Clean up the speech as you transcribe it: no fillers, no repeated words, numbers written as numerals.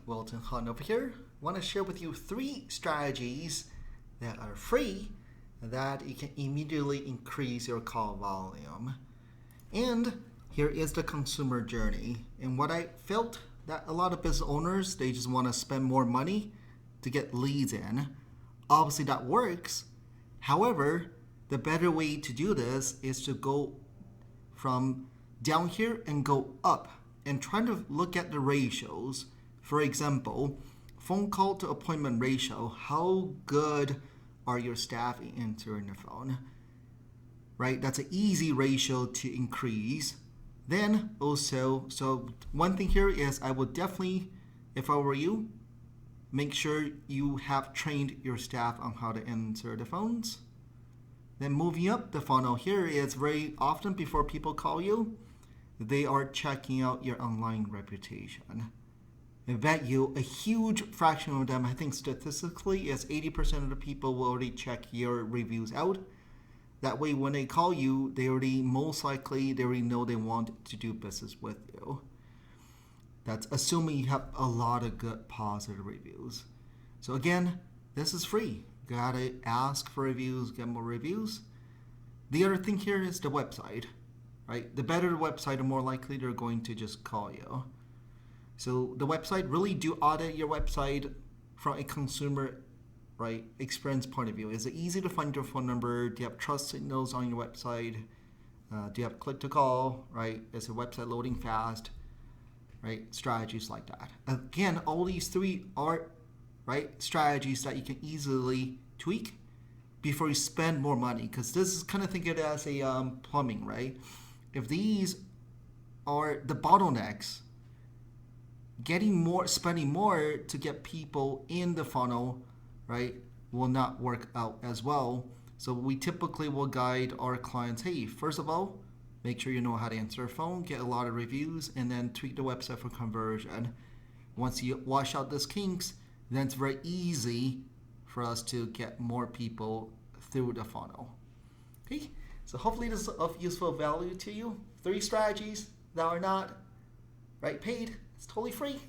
Wilton Hunt over here. I want to share with you 3 strategies that are free that you can immediately increase your call volume. And here is the consumer journey. And what I felt that a lot of business owners, they just want to spend more money to get leads in. Obviously that works. However, the better way to do this is to go from down here and go up and try to look at the ratios. For example, phone call to appointment ratio. How good are your staff in answering the phone? Right? That's an easy ratio to increase. Then also, so one thing here is I would definitely, if I were you, make sure you have trained your staff on how to answer the phones. Then moving up the funnel here is very often before people call you, they are checking out your online reputation. I bet you a huge fraction of them, I think statistically, is 80% of the people will already check your reviews out. That way when they call you, they already know they want to do business with you. That's assuming you have a lot of good positive reviews. So again, this is free. Gotta ask for reviews, get more reviews. The other thing here is the website, right? The better the website, the more likely they're going to just call you. So the website, really do audit your website from a consumer, right, experience point of view. Is it easy to find your phone number? Do you have trust signals on your website? Do you have click to call, right? Is the website loading fast? Right? Strategies like that. Again, all these 3 are, right, strategies that you can easily tweak before you spend more money. Because this is kind of think of it as a plumbing, right? If these are the bottlenecks, spending more to get people in the funnel, right, will not work out as well. So we typically will guide our clients, hey, first of all, make sure you know how to answer a phone, get a lot of reviews, and then tweak the website for conversion. Once you wash out these kinks, then it's very easy for us to get more people through the funnel. Okay, so hopefully this is of useful value to you. 3 strategies that are not, right, paid. It's totally free.